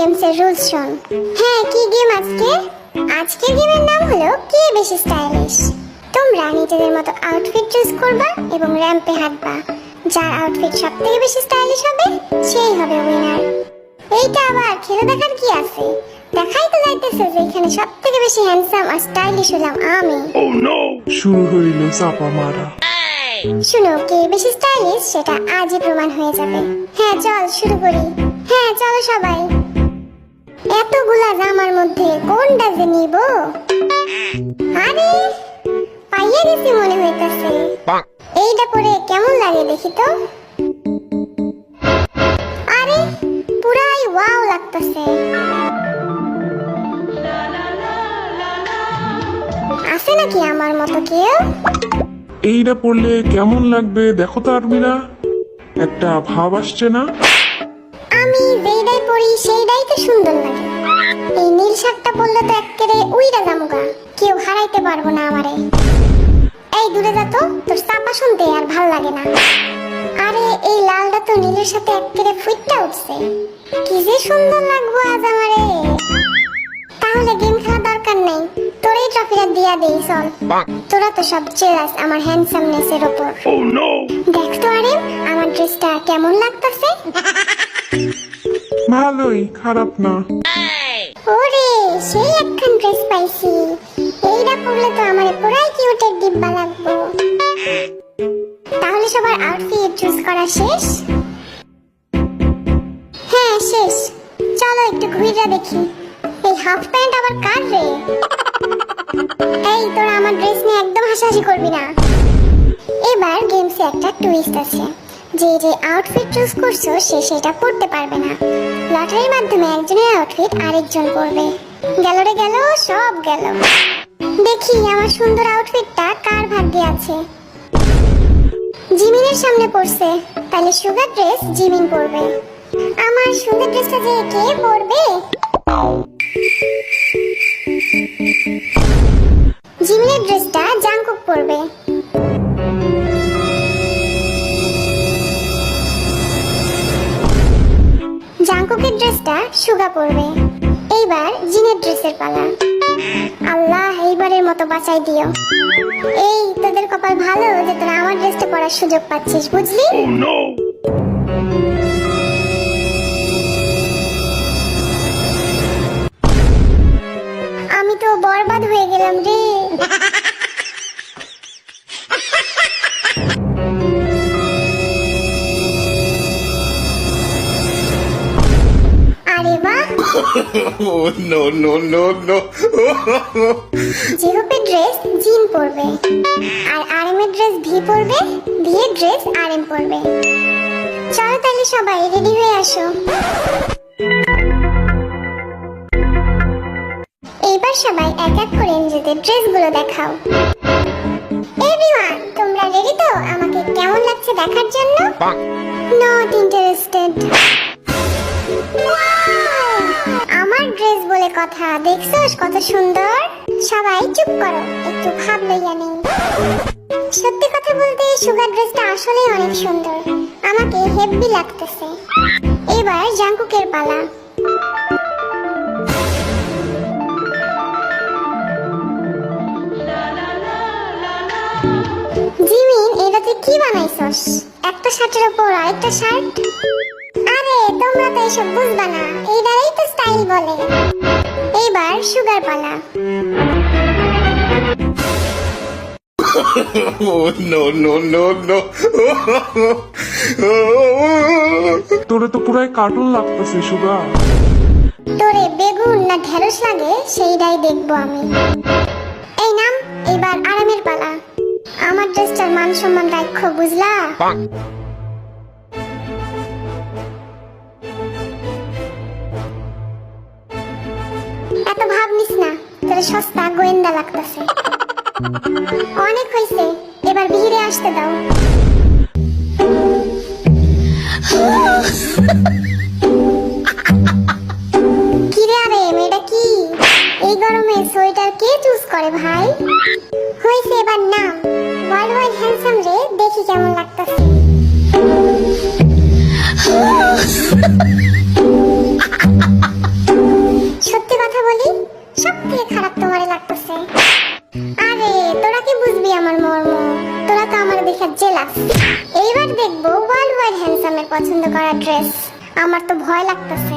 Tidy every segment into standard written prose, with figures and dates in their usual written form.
গেমসের রুলস শোন। হ্যাঁ, কি গেম আজকে? আজকের গেমের নাম হলো কে বেশি স্টাইলিশ। তোমরা নিজেদের মতো আউটফিট চুজ করবা এবং র্যাম্পে হাঁটবা। যার আউটফিট সবথেকে বেশি স্টাইলিশ হবে সেই হবে উইনার। এইটা আবার খেলে দেখার কি আছে? দেখাই তো যাইতেছে যে এখানে সবথেকে বেশি হ্যান্ডসাম আর স্টাইলিশ হলাম আমি। শুরু হইল চাপা মারা। শুনো, কে বেশি স্টাইলিশ সেটা আজই প্রমাণ হয়ে যাবে। হ্যাঁ চল শুরু করি। হ্যাঁ চলো সবাই। এতগুলা জামার মধ্যে কোনটা যে নিব? আরে পাইয়া গেছি মনে হইতাছে। এইটা পরে কেমন লাগে দেখি তো। আরে পুরাই ওয়াও লাগতাছে। আছে নাকি আমার মতো কেউ? এইটা পড়লে কেমন লাগবে দেখো তো আরমিরা, একটা ভাব আসছে না? আমি যেইটাই পরি সেইটাই তো সুন্দর লাগে। এই নীল শার্টটা পরলে তো এক্কেরে উইরা জামুগা, কেউ হারাইতে পারবো না আমারে। এই দূরে যা তো, তোর চাপা শুনতে আর ভাল লাগে না। আরে এই লালটা তো নীলের সাথে এক্কেরে ফুইটটা উঠছে, কি যে সুন্দর লাগবো আজ আমারে। তাহলে গেম খেলা দরকার নেই, তোরই ট্রফিটা দিয়া দেই চল। তোরা তো সব জেলাস আমার হ্যান্ডসামনেসের উপর। দেখ তো আরে আমার ড্রেসটা কেমন লাগতাছে। ভালোই, খারাপ না। ওরে সেই একখান ড্রেস পাইছি। এইটা পরলে তো আমার পুরাই কিউটের ডিব্বা লাগবো। তাহলে সবার আউটফিট চুজ করা শেষ? হ্যাঁ শেষ। চলো একটু ঘুরে দেখি। এই হাফ প্যান্ট আবার কার রে? এই তোরা আমার ড্রেস নিয়ে একদম হাসাহাসি করবি না। এবার গেমসে একটা টুইস্ট আছে, যে যে আউটফিট চুজ করছো সে সেটা পরতে পারবে না। লটারির মাধ্যমে একজনের আউটফিট আরেকজন পরবে। গেল রে গেল, সব গেল। দেখি আমার সুন্দর আউটফিটটা কার ভাগ্যে আছে। জিমিনের সামনে পড়ছে, তাহলে সুগার ড্রেস জিমিন পরবে। আমার সুন্দর ড্রেসটা যে কে পরবে? জিমিনের ড্রেসটা জাংকুক পরবে। জাংকুকের ড্রেসটা সুগা পরবে। এইবার জিনের ড্রেসের পালা। আল্লাহ এইবারের মতো বাঁচাই দিও। এই তোদের কপাল ভালো যে তোরা আমার ড্রেসটা পরার সুযোগ পাচ্ছিস, বুঝলি? আমি তো বরবাদ হয়ে গেলাম রে। আরে বাহ, Oh no no no no! জিহুপের ড্রেস জিন পরবে, আর আরএমের ড্রেস ভি পরবে, ভি এর ড্রেস আরএম পরবে। চলো তাহলে সবাই রেডি হয়ে আসো। এইবার সবাই এক এক করে নিজেদের ড্রেসগুলো দেখাও। এভরিওয়ান, তোমরা রেডি তো আমাকে কেমন লাগছে দেখার জন্য? Not interested. আমার ড্রেস বলে কথা, দেখছোস কত সুন্দর? সবাই চুপ করো, একটু ভাব লইয়া নেই। সত্যি কথা বলতে সুগার ড্রেসটা আসলে অনেক সুন্দর, আমাকে হেভি লাগতেছে। এবার জাংকুকের পালা। জিমিন, এটা তুই কি বানাইছস? একটা শার্টের উপর আরেকটা শার্ট? আরে তোমরা তো এসব বুঝবা না, এইটাই তো স্টাইল বলে। এইবার সুগার পালা। Oh no no no no! তোরে তো পুরাই কার্টুন লাগতেছে সুগা। তোরে বেগুন না ঢেঁড়স লাগে সেইটাই দেখবো আমি। এই নাম, এইবার আরামের পালা। আমার ড্রেসটার মান সম্মান রাখো, বুঝলা? এত ভাব নিস না, তোরে সস্তা গোয়েন্দা লাগতেছে। অনেক হয়েছে, এবার বিহিরে আসতে দাও। কিরে আরে মেয়েটা কি? এই গরমে সোয়েটার কে চুজ করে ভাই? হয়েছে, এবার নাম। ওয়ার্ল্ড ওয়াইড হ্যান্ডসাম রে, দেখি কেমন লাগতেছে। দেখে জেলাস। এইবার দেখবো ওয়ার্ল্ড ওয়াইড হ্যান্ডসামের পছন্দ করা ড্রেস। আমার তো ভয় লাগতেছে।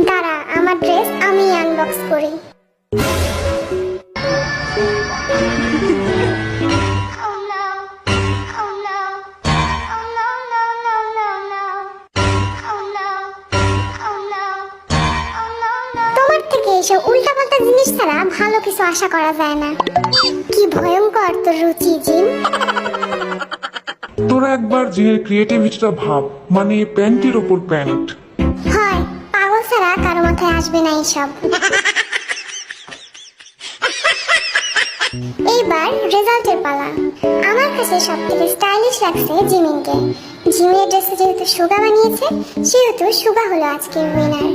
দাঁড়া, আমার ড্রেস আমি আনবক্স করি। তোমার থেকে এসব উল্টাপাল্টা জিনিস ছাড়া ভালো কিছু আশা করা যায় না। কি ভয়ঙ্কর তোর রুচি, জিম। তোরা একবার জিনের ক্রিয়েটিভিটিটা ভাব, মানে প্যান্টের ওপর প্যান্ট। হয় পাগল ছাড়া কারো মাথায় আসবে না এইসব। এইবার রেজাল্টের পালা। আমার কাছে সব থেকে স্টাইলিশ লাগছে জিমিনকে। জিমের ড্রেসে যেহেতু সুগা বানিয়েছে, সেহেতু সুগা হলো আজকের উইনার।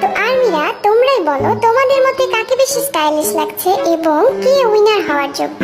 তো আর্মিরা, তোমরাই বলো তোমাদের মতে কাকে বেশি স্টাইলিশ লাগছে এবং কে উইনার হওয়ার যোগ্য।